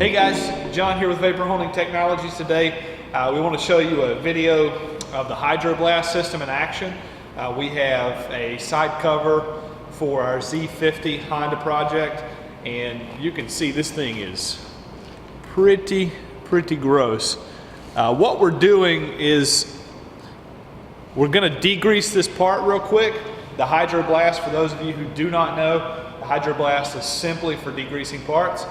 Hey guys, John here with Vapor Honing Technologies. Today we want to show you a video of the Hydroblast system in action. We have a side cover for our Z50 Honda project, and you can see this thing is pretty gross. What we're doing is we're going to degrease this part real quick. The Hydroblast, for those of you who do not know, the Hydroblast is simply for degreasing parts.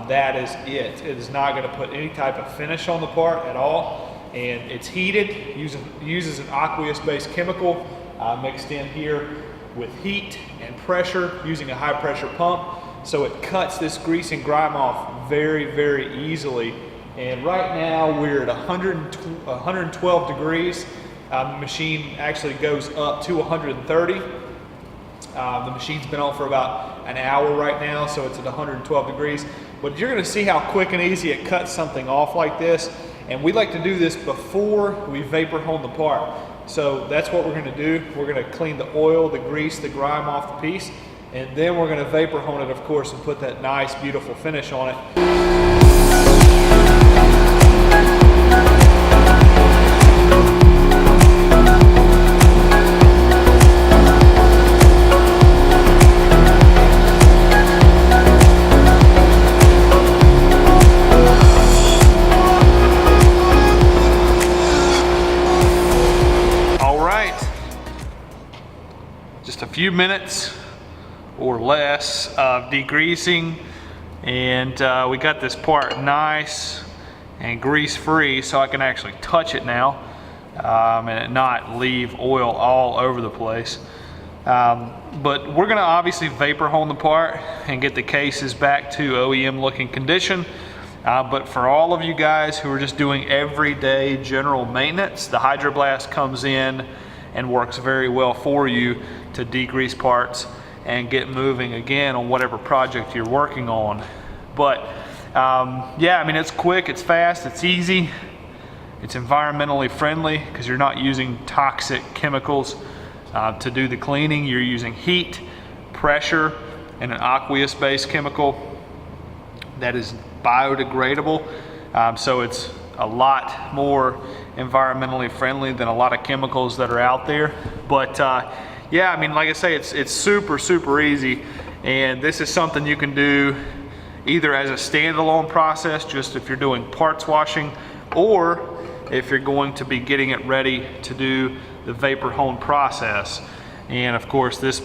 That is it. It is not going to put any type of finish on the part at all, and it's heated, uses an aqueous-based chemical mixed in here with heat and pressure using a high pressure pump, so it cuts this grease and grime off very easily. And right now we're at 112 degrees. The machine actually goes up to 130. The machine's been on for about an hour right now, so it's at 112 degrees. But you're going to see how quick and easy it cuts something off like this. And we like to do this before we vapor hone the part. So that's what we're going to do. We're going to clean the oil, the grease, the grime off the piece, and then we're going to vapor hone it, of course, and put that nice, beautiful finish on it. Just a few minutes or less of degreasing, and we got this part nice and grease free, so I can actually touch it now and it not leave oil all over the place. But we're going to obviously vapor hone the part and get the cases back to OEM looking condition. But for all of you guys who are just doing everyday general maintenance, the Hydroblast comes in and works very well for you to degrease parts and get moving again on whatever project you're working on. But yeah, I mean, it's quick, it's fast, it's easy, it's environmentally friendly because you're not using toxic chemicals to do the cleaning. You're using heat, pressure, and an aqueous-based chemical that is biodegradable. So it's a lot more environmentally friendly than a lot of chemicals that are out there. But yeah, I mean, like I say, it's super easy, and this is something you can do either as a standalone process, just if you're doing parts washing, or if you're going to be getting it ready to do the vapor hone process. And of course, this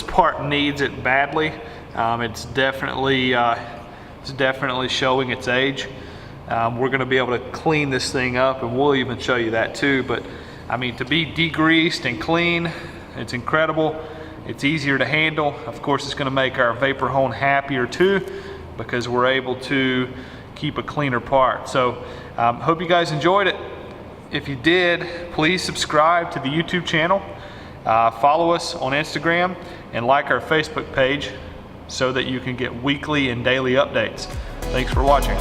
part needs it badly. It's definitely showing its age. We're going to be able to clean this thing up, and we'll even show you that too. But I mean, to be degreased and clean, it's incredible. It's easier to handle. Of course, it's going to make our vapor hone happier too, because we're able to keep a cleaner part. So hope you guys enjoyed it. If you did, please subscribe to the YouTube channel, follow us on Instagram, and like our Facebook page so that you can get weekly and daily updates. Thanks for watching.